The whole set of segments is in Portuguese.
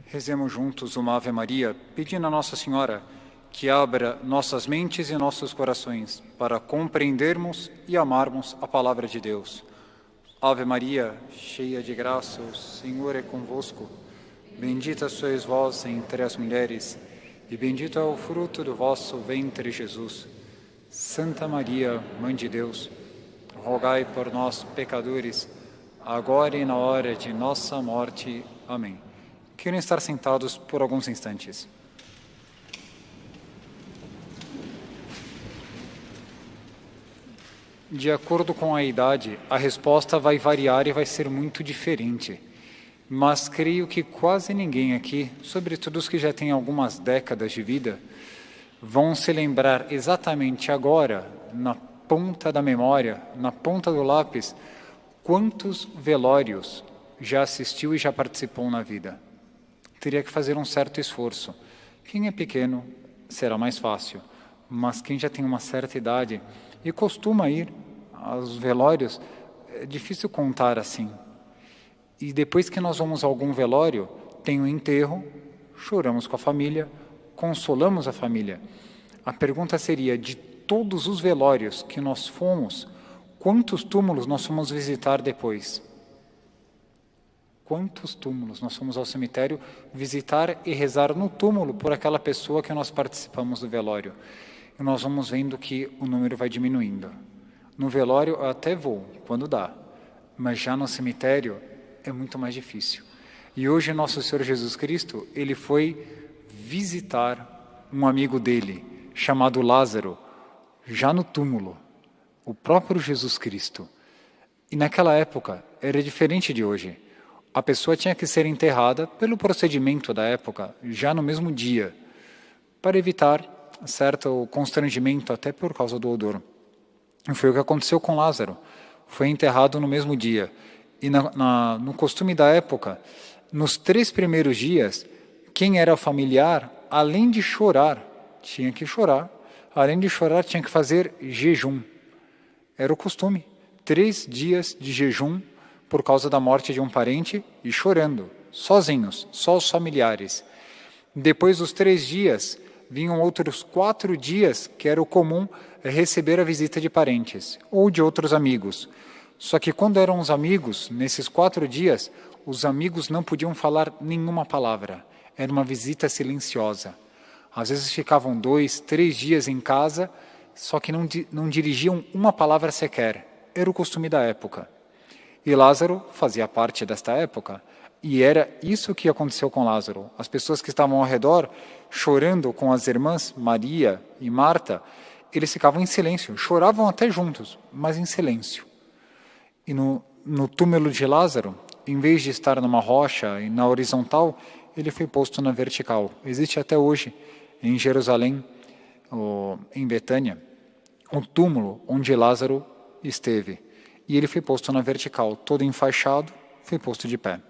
Rezemos juntos uma Ave Maria, pedindo a Nossa Senhora que abra nossas mentes e nossos corações para compreendermos e amarmos a Palavra de Deus. Ave Maria, cheia de graça, o Senhor é convosco. Bendita sois vós entre as mulheres, e bendito é o fruto do vosso ventre, Jesus. Santa Maria, Mãe de Deus, rogai por nós, pecadores, agora e na hora de nossa morte. Amém. Querem estar sentados por alguns instantes. De acordo com a idade, a resposta vai variar e vai ser muito diferente. Mas creio que quase ninguém aqui, sobretudo os que já têm algumas décadas de vida, vão se lembrar exatamente agora, na ponta da memória, na ponta do lápis, quantos velórios já assistiu e já participou na vida. Teria que fazer um certo esforço. Quem é pequeno será mais fácil, mas quem já tem uma certa idade e costuma ir aos velórios, é difícil contar assim. E depois que nós vamos a algum velório, tem o enterro, choramos com a família, consolamos a família. A pergunta seria, de todos os velórios que nós fomos, quantos túmulos nós fomos visitar depois? Quantos túmulos nós fomos ao cemitério visitar e rezar no túmulo por aquela pessoa que nós participamos do velório? E nós vamos vendo que o número vai diminuindo. No velório eu até vou, quando dá, mas já no cemitério é muito mais difícil. E hoje nosso Senhor Jesus Cristo, ele foi visitar um amigo dele, chamado Lázaro, já no túmulo, o próprio Jesus Cristo. E naquela época era diferente de hoje. A pessoa tinha que ser enterrada pelo procedimento da época, já no mesmo dia, para evitar certo constrangimento, até por causa do odor. E foi o que aconteceu com Lázaro. Foi enterrado no mesmo dia. E no costume da época, nos 3 primeiros dias, quem era familiar, além de chorar, tinha que chorar. Além de chorar, tinha que fazer jejum. Era o costume. 3 dias de jejum por causa da morte de um parente e chorando, sozinhos, só os familiares. Depois dos 3 dias, vinham outros 4 dias que era o comum receber a visita de parentes ou de outros amigos. Só que quando eram os amigos, nesses 4 dias, os amigos não podiam falar nenhuma palavra. Era uma visita silenciosa. Às vezes ficavam 2, 3 dias em casa, só que não dirigiam uma palavra sequer. Era o costume da época. E Lázaro fazia parte desta época. E era isso que aconteceu com Lázaro. As pessoas que estavam ao redor, chorando com as irmãs Maria e Marta, eles ficavam em silêncio, choravam até juntos, mas em silêncio. E no túmulo de Lázaro, em vez de estar numa rocha e na horizontal, ele foi posto na vertical. Existe até hoje, em Jerusalém, em Betânia, o túmulo onde Lázaro esteve. E ele foi posto na vertical, todo enfaixado, foi posto de pé.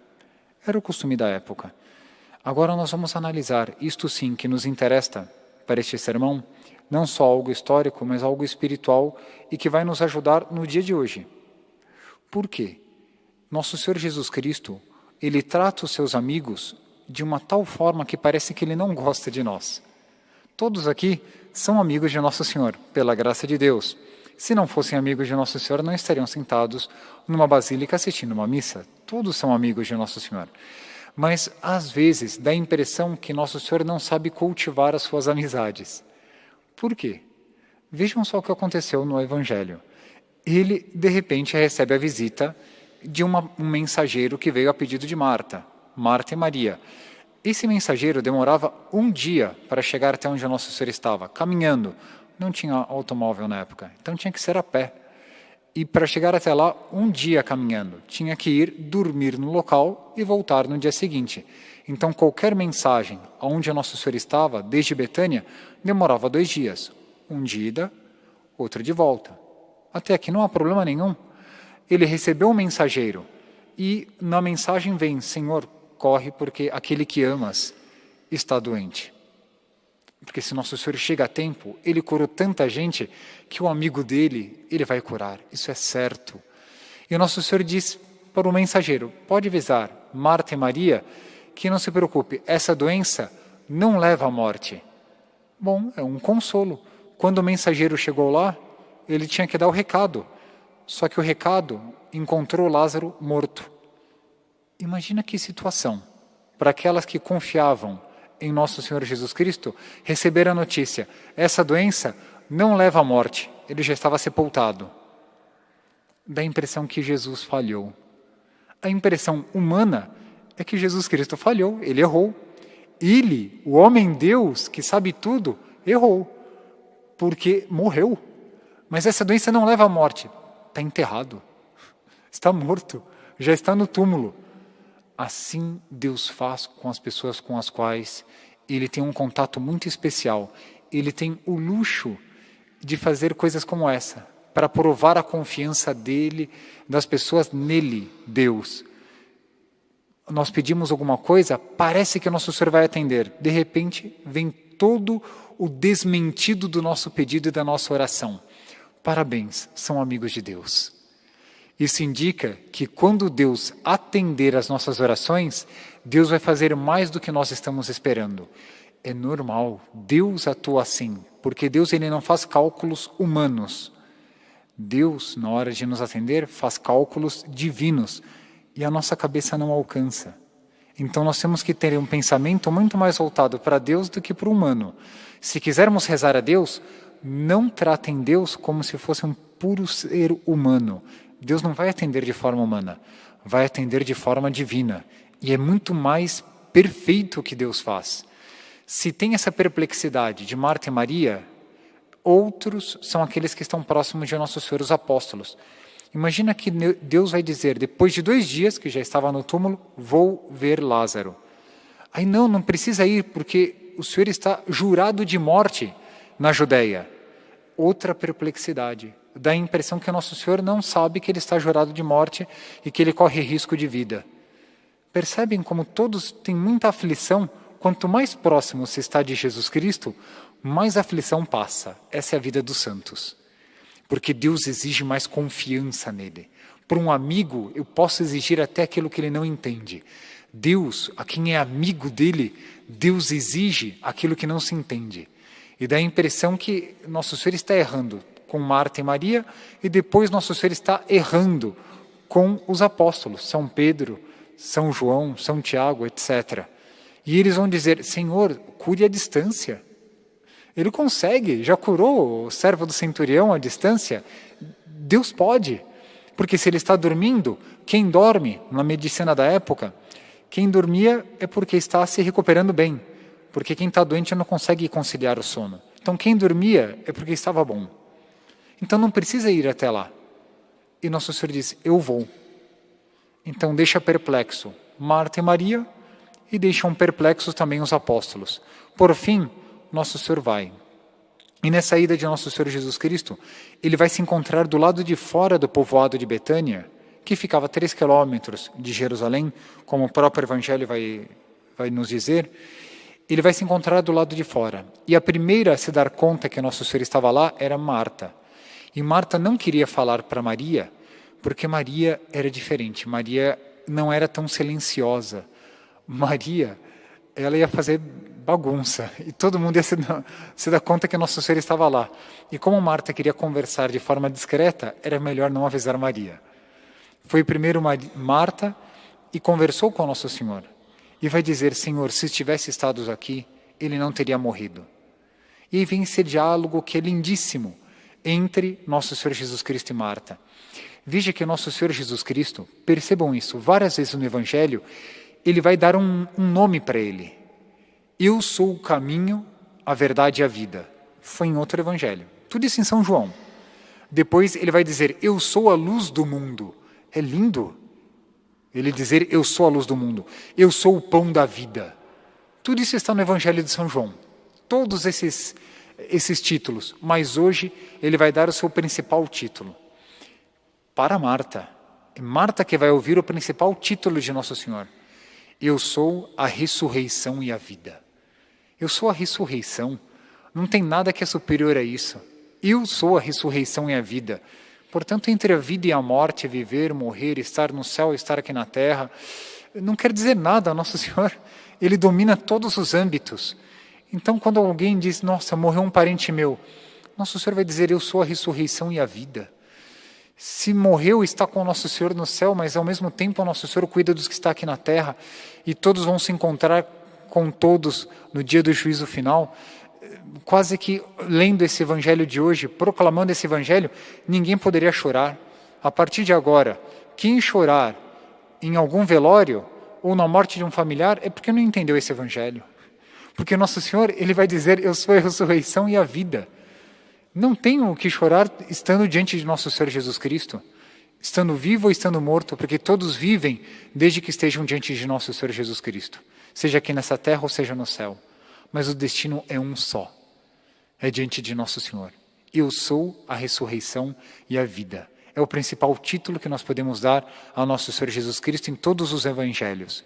Era o costume da época. Agora nós vamos analisar isto sim que nos interessa para este sermão, não só algo histórico, mas algo espiritual e que vai nos ajudar no dia de hoje. Por quê? Nosso Senhor Jesus Cristo, ele trata os seus amigos de uma tal forma que parece que ele não gosta de nós. Todos aqui são amigos de Nosso Senhor, pela graça de Deus. Se não fossem amigos de Nosso Senhor, não estariam sentados numa basílica assistindo uma missa. Todos são amigos de Nosso Senhor. Mas, às vezes, dá a impressão que Nosso Senhor não sabe cultivar as suas amizades. Por quê? Vejam só o que aconteceu no Evangelho. Ele, de repente, recebe a visita de um mensageiro que veio a pedido de Marta e Maria. Esse mensageiro demorava 1 dia para chegar até onde Nosso Senhor estava, caminhando. Não tinha automóvel na época, então tinha que ser a pé. E para chegar até lá, 1 dia caminhando. Tinha que ir dormir no local e voltar no dia seguinte. Então, qualquer mensagem aonde Nosso Senhor estava, desde Betânia, demorava 2 dias. 1 de ida, outro de volta. Até aqui não há problema nenhum. Ele recebeu um mensageiro e na mensagem vem: Senhor, corre porque aquele que amas está doente. Porque se Nosso Senhor chega a tempo, ele curou tanta gente que o amigo dele, ele vai curar. Isso é certo. E o Nosso Senhor diz para o mensageiro: pode avisar Marta e Maria que não se preocupe, essa doença não leva à morte. Bom, é um consolo. Quando o mensageiro chegou lá, ele tinha que dar o recado. Só que o recado encontrou Lázaro morto. Imagina que situação para aquelas que confiavam em nosso Senhor Jesus Cristo receber a notícia: essa doença não leva à morte, ele já estava sepultado. Dá a impressão que Jesus falhou. A impressão humana é que Jesus Cristo falhou, ele errou. Ele, o homem-Deus que sabe tudo, errou, porque morreu. Mas essa doença não leva à morte, está enterrado, está morto, já está no túmulo. Assim Deus faz com as pessoas com as quais Ele tem um contato muito especial. Ele tem o luxo de fazer coisas como essa, para provar a confiança dele, das pessoas nele, Deus. Nós pedimos alguma coisa, parece que o nosso Senhor vai atender. De repente, vem todo o desmentido do nosso pedido e da nossa oração. Parabéns, são amigos de Deus. Isso indica que quando Deus atender as nossas orações, Deus vai fazer mais do que nós estamos esperando. É normal, Deus atua assim, porque Deus ele não faz cálculos humanos. Deus, na hora de nos atender, faz cálculos divinos e a nossa cabeça não alcança. Então nós temos que ter um pensamento muito mais voltado para Deus do que para o humano. Se quisermos rezar a Deus, não tratem Deus como se fosse um puro ser humano. Deus não vai atender de forma humana, vai atender de forma divina. E é muito mais perfeito o que Deus faz. Se tem essa perplexidade de Marta e Maria, outros são aqueles que estão próximos de Nosso Senhor, os apóstolos. Imagina que Deus vai dizer, depois de 2 dias, que já estava no túmulo, vou ver Lázaro. Aí não precisa ir, porque o Senhor está jurado de morte na Judéia. Outra perplexidade. Dá a impressão que o Nosso Senhor não sabe que ele está jurado de morte e que ele corre risco de vida. Percebem como todos têm muita aflição? Quanto mais próximo se está de Jesus Cristo, mais aflição passa. Essa é a vida dos santos. Porque Deus exige mais confiança nele. Por um amigo, eu posso exigir até aquilo que ele não entende. Deus, a quem é amigo dele, Deus exige aquilo que não se entende. E dá a impressão que Nosso Senhor está errando com Marta e Maria, e depois Nosso Senhor está errando com os apóstolos, São Pedro, São João, São Tiago, etc. E eles vão dizer, Senhor, cure à distância. Ele consegue, já curou o servo do centurião à distância. Deus pode, porque se ele está dormindo, quem dorme, na medicina da época, quem dormia é porque está se recuperando bem, porque quem está doente não consegue conciliar o sono. Então quem dormia é porque estava bom. Então não precisa ir até lá. E Nosso Senhor diz, eu vou. Então deixa perplexo Marta e Maria e deixam perplexos também os apóstolos. Por fim, Nosso Senhor vai. E nessa ida de Nosso Senhor Jesus Cristo, ele vai se encontrar do lado de fora do povoado de Betânia, que ficava a 3 quilômetros de Jerusalém, como o próprio Evangelho vai nos dizer. Ele vai se encontrar do lado de fora. E a primeira a se dar conta que Nosso Senhor estava lá era Marta. E Marta não queria falar para Maria, porque Maria era diferente. Maria não era tão silenciosa. Maria, ela ia fazer bagunça. E todo mundo ia se dar conta que Nosso Senhor estava lá. E como Marta queria conversar de forma discreta, era melhor não avisar Maria. Foi primeiro Marta e conversou com Nosso Senhor. E vai dizer, Senhor, se estivesse estado aqui, ele não teria morrido. E aí vem esse diálogo que é lindíssimo entre Nosso Senhor Jesus Cristo e Marta. Veja que Nosso Senhor Jesus Cristo, percebam isso, várias vezes no Evangelho, ele vai dar um nome para ele. Eu sou o caminho, a verdade e a vida. Foi em outro Evangelho. Tudo isso em São João. Depois ele vai dizer, eu sou a luz do mundo. É lindo ele dizer, eu sou a luz do mundo. Eu sou o pão da vida. Tudo isso está no Evangelho de São João. Todos esses títulos. Mas hoje ele vai dar o seu principal título. Para Marta. É Marta que vai ouvir o principal título de Nosso Senhor. Eu sou a ressurreição e a vida. Eu sou a ressurreição. Não tem nada que é superior a isso. Eu sou a ressurreição e a vida. Portanto, entre a vida e a morte, viver, morrer, estar no céu, estar aqui na terra, não quer dizer nada. Nosso Senhor, Ele domina todos os âmbitos. Então, quando alguém diz, nossa, morreu um parente meu, Nosso Senhor vai dizer, eu sou a ressurreição e a vida. Se morreu, está com o Nosso Senhor no céu, mas ao mesmo tempo o Nosso Senhor cuida dos que estão aqui na terra, e todos vão se encontrar com todos no dia do juízo final. Quase que lendo esse evangelho de hoje, proclamando esse evangelho, ninguém poderia chorar. A partir de agora, quem chorar em algum velório ou na morte de um familiar é porque não entendeu esse evangelho. Porque Nosso Senhor, Ele vai dizer, eu sou a ressurreição e a vida. Não tenho o que chorar estando diante de Nosso Senhor Jesus Cristo, estando vivo ou estando morto, porque todos vivem desde que estejam diante de Nosso Senhor Jesus Cristo, seja aqui nessa terra ou seja no céu. Mas o destino é um só, é diante de Nosso Senhor. Eu sou a ressurreição e a vida. É o principal título que nós podemos dar ao Nosso Senhor Jesus Cristo em todos os evangelhos.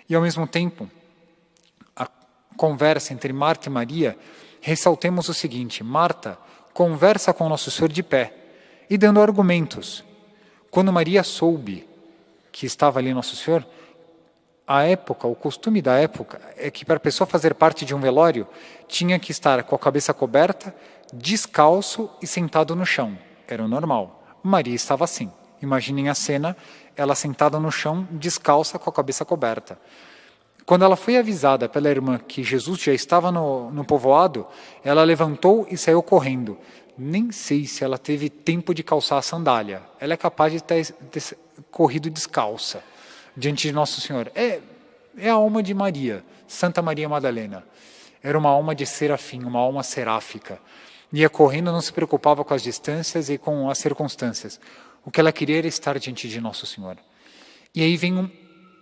E ao mesmo tempo, a conversa entre Marta e Maria, ressaltemos o seguinte: Marta conversa com o Nosso Senhor de pé e dando argumentos. Quando Maria soube que estava ali Nosso Senhor, a época, o costume da época é que para a pessoa fazer parte de um velório, tinha que estar com a cabeça coberta, descalço e sentado no chão. Era o normal. Maria estava assim. Imaginem a cena, ela sentada no chão, descalça, com a cabeça coberta. Quando ela foi avisada pela irmã que Jesus já estava no povoado, ela levantou e saiu correndo. Nem sei se ela teve tempo de calçar a sandália. Ela é capaz de ter corrido descalça diante de Nosso Senhor. É a alma de Maria, Santa Maria Madalena. Era uma alma de serafim, uma alma seráfica. Ia correndo, não se preocupava com as distâncias e com as circunstâncias. O que ela queria era estar diante de Nosso Senhor. E aí vem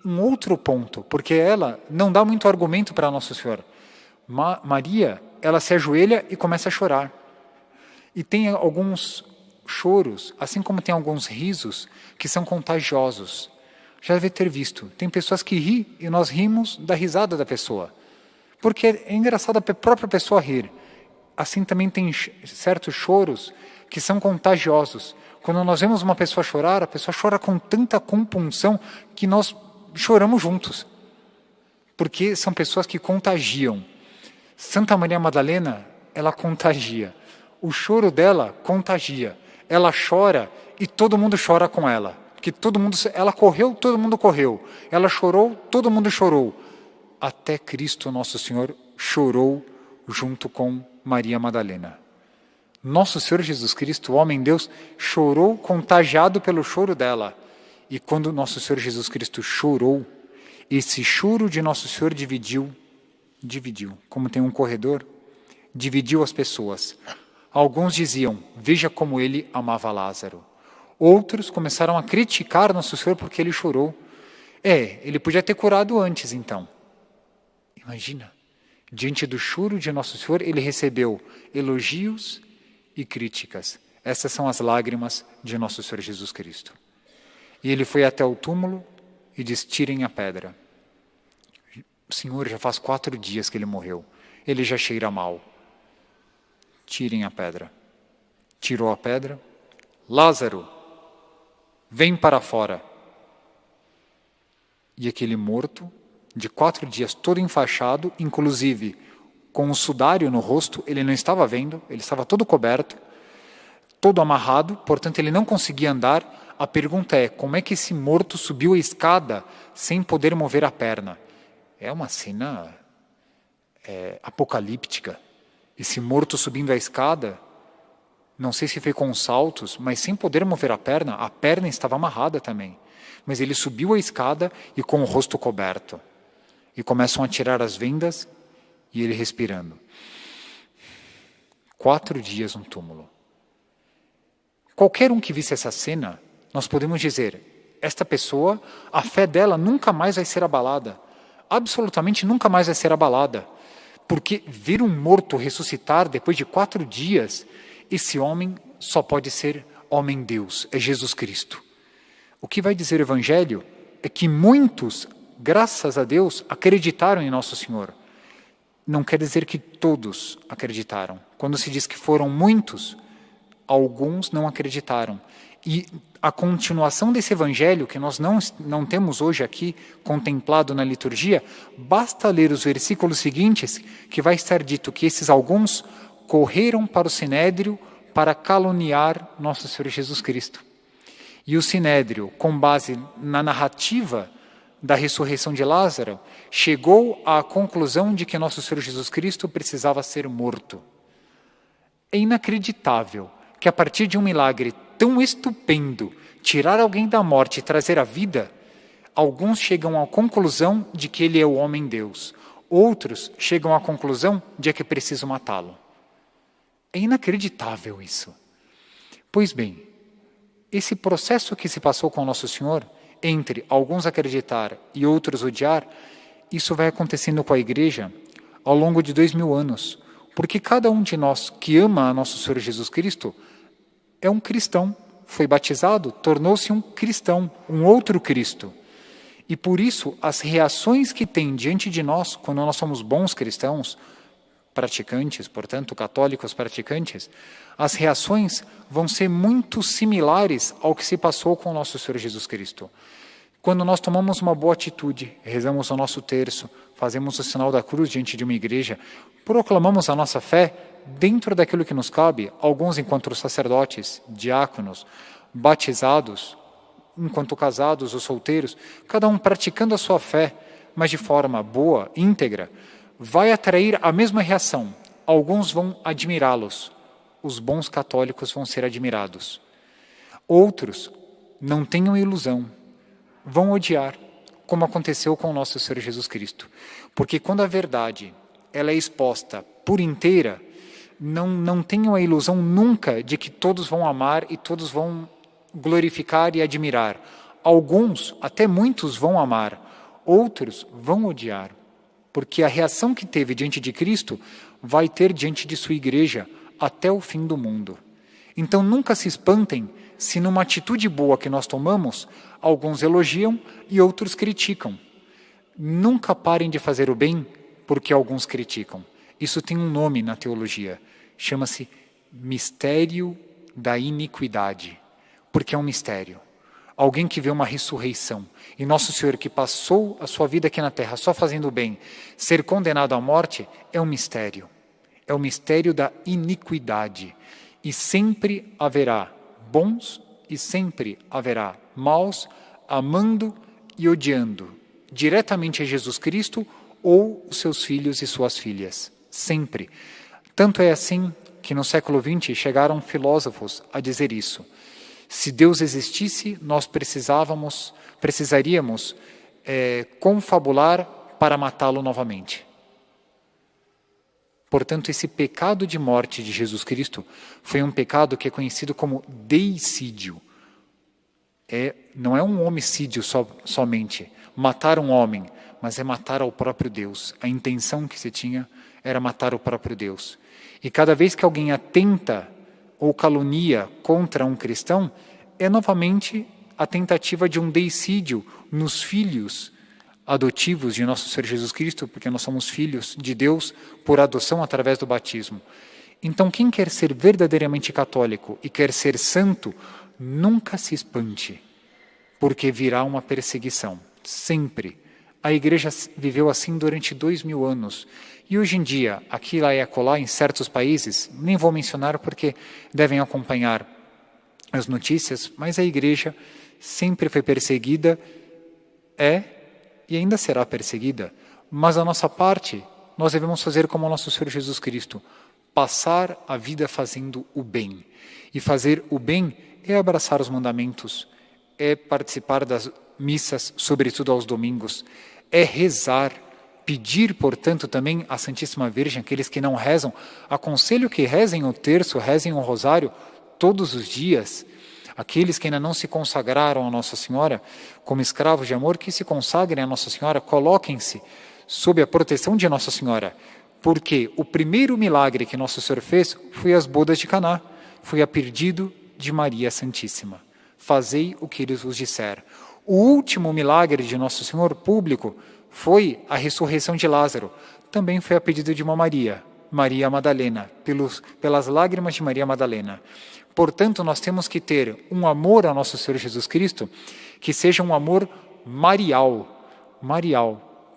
um outro ponto, porque ela não dá muito argumento para Nosso Senhor. Maria, ela se ajoelha e começa a chorar. E tem alguns choros, assim como tem alguns risos, que são contagiosos. Já deve ter visto. Tem pessoas que riem e nós rimos da risada da pessoa. Porque é engraçado a própria pessoa rir. Assim também tem certos choros que são contagiosos. Quando nós vemos uma pessoa chorar, a pessoa chora com tanta compunção que nós choramos juntos. Porque são pessoas que contagiam. Santa Maria Madalena, ela contagia. O choro dela contagia. Ela chora e todo mundo chora com ela. Porque ela correu, todo mundo correu. Ela chorou, todo mundo chorou. Até Cristo Nosso Senhor chorou junto com Maria Madalena. Nosso Senhor Jesus Cristo, o homem Deus, chorou contagiado pelo choro dela. E quando Nosso Senhor Jesus Cristo chorou, esse choro de Nosso Senhor dividiu, como tem um corredor, dividiu as pessoas. Alguns diziam, veja como ele amava Lázaro. Outros começaram a criticar Nosso Senhor porque ele chorou. Ele podia ter curado antes então. Imagina, diante do choro de Nosso Senhor, ele recebeu elogios e críticas. Essas são as lágrimas de Nosso Senhor Jesus Cristo. E ele foi até o túmulo e disse, tirem a pedra. Senhor, já faz 4 dias que ele morreu. Ele já cheira mal. Tirem a pedra. Tirou a pedra. Lázaro, vem para fora. E aquele morto, de 4 dias, todo enfaixado, inclusive com um sudário no rosto, ele não estava vendo, ele estava todo coberto, todo amarrado, portanto ele não conseguia andar. A pergunta é, como é que esse morto subiu a escada sem poder mover a perna? É uma cena apocalíptica. Esse morto subindo a escada, não sei se foi com saltos, mas sem poder mover a perna estava amarrada também. Mas ele subiu a escada e com o rosto coberto. E começam a tirar as vendas e ele respirando. 4 dias no túmulo. Qualquer um que visse essa cena, nós podemos dizer, esta pessoa, a fé dela nunca mais vai ser abalada. Absolutamente nunca mais vai ser abalada. Porque ver um morto ressuscitar depois de 4 dias, esse homem só pode ser homem-Deus, é Jesus Cristo. O que vai dizer o Evangelho é que muitos, graças a Deus, acreditaram em Nosso Senhor. Não quer dizer que todos acreditaram. Quando se diz que foram muitos, alguns não acreditaram. E a continuação desse evangelho, que nós não temos hoje aqui contemplado na liturgia, basta ler os versículos seguintes, que vai estar dito que esses alguns correram para o Sinédrio para caluniar nosso Senhor Jesus Cristo. E o Sinédrio, com base na narrativa da ressurreição de Lázaro, chegou à conclusão de que nosso Senhor Jesus Cristo precisava ser morto. É inacreditável que a partir de um milagre tão estupendo, tirar alguém da morte e trazer a vida, alguns chegam à conclusão de que ele é o homem-deus. Outros chegam à conclusão de que é preciso matá-lo. É inacreditável isso. Pois bem, esse processo que se passou com Nosso Senhor, entre alguns acreditar e outros odiar, isso vai acontecendo com a Igreja ao longo de 2000 anos. Porque cada um de nós que ama a Nosso Senhor Jesus Cristo é um cristão, foi batizado, tornou-se um cristão, um outro Cristo. E por isso, as reações que tem diante de nós, quando nós somos bons cristãos, praticantes, portanto, católicos praticantes, as reações vão ser muito similares ao que se passou com o nosso Senhor Jesus Cristo. Quando nós tomamos uma boa atitude, rezamos o nosso terço, fazemos o sinal da cruz diante de uma igreja, proclamamos a nossa fé dentro daquilo que nos cabe, alguns enquanto sacerdotes, diáconos, batizados, enquanto casados ou solteiros, cada um praticando a sua fé, mas de forma boa, íntegra, vai atrair a mesma reação. Alguns vão admirá-los, os bons católicos vão ser admirados. Outros, não tenham ilusão, vão odiar, como aconteceu com o nosso Senhor Jesus Cristo. Porque quando a verdade ela é exposta por inteira, não tenham a ilusão nunca de que todos vão amar e todos vão glorificar e admirar. Alguns, até muitos, vão amar, outros vão odiar. Porque a reação que teve diante de Cristo vai ter diante de sua igreja até o fim do mundo. Então nunca se espantem se numa atitude boa que nós tomamos, alguns elogiam e outros criticam. Nunca parem de fazer o bem porque alguns criticam. Isso tem um nome na teologia, chama-se mistério da iniquidade, porque é um mistério. Alguém que vê uma ressurreição, e Nosso Senhor que passou a sua vida aqui na terra só fazendo o bem, ser condenado à morte, é um mistério. É o mistério da iniquidade. E sempre haverá bons e sempre haverá maus, amando e odiando, diretamente a Jesus Cristo ou os seus filhos e suas filhas. Sempre. Tanto é assim que no século XX chegaram filósofos a dizer isso. Se Deus existisse, nós precisaríamos confabular para matá-lo novamente. Portanto, esse pecado de morte de Jesus Cristo foi um pecado que é conhecido como deicídio. Não é um homicídio somente, matar um homem, mas é matar ao próprio Deus. A intenção que se tinha era matar o próprio Deus. E cada vez que alguém atenta ou calunia contra um cristão, é novamente a tentativa de um deicídio nos filhos adotivos de nosso Senhor Jesus Cristo, porque nós somos filhos de Deus por adoção através do batismo. Então, quem quer ser verdadeiramente católico e quer ser santo, nunca se espante, porque virá uma perseguição, sempre. A Igreja viveu assim durante 2000 anos. E hoje em dia, aqui, lá e acolá, em certos países, nem vou mencionar porque devem acompanhar as notícias, mas a Igreja sempre foi perseguida, e ainda será perseguida. Mas a nossa parte, nós devemos fazer como o nosso Senhor Jesus Cristo, passar a vida fazendo o bem. E fazer o bem é abraçar os mandamentos, é participar das missas, sobretudo aos domingos, é rezar, pedir, portanto, também à Santíssima Virgem, aqueles que não rezam, aconselho que rezem o terço, rezem o rosário todos os dias. Aqueles que ainda não se consagraram a Nossa Senhora, como escravos de amor, que se consagrem a Nossa Senhora, coloquem-se sob a proteção de Nossa Senhora, porque o primeiro milagre que Nosso Senhor fez foi as bodas de Caná, foi a pedido de Maria Santíssima. Fazei o que Ele vos disser. O último milagre de Nosso Senhor público foi a ressurreição de Lázaro, também foi a pedido de uma Maria, Maria Madalena, pelas lágrimas de Maria Madalena. Portanto, nós temos que ter um amor ao nosso Senhor Jesus Cristo que seja um amor marial,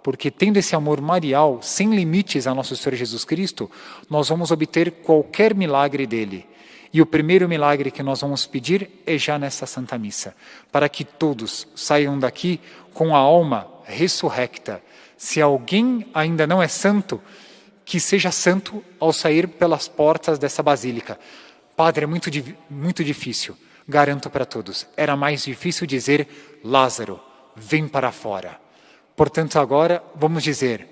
porque tendo esse amor marial, sem limites a nosso Senhor Jesus Cristo, nós vamos obter qualquer milagre dele. E o primeiro milagre que nós vamos pedir é já nessa Santa Missa, para que todos saiam daqui com a alma ressurrecta. Se alguém ainda não é santo, que seja santo ao sair pelas portas dessa basílica. Padre, é muito difícil. Garanto para todos, era mais difícil dizer, Lázaro, vem para fora. Portanto, agora vamos dizer,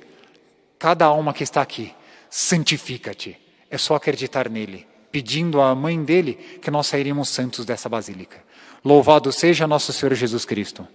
cada alma que está aqui, santifica-te. É só acreditar nele, pedindo à mãe dele que nós sairíamos santos dessa basílica. Louvado seja nosso Senhor Jesus Cristo.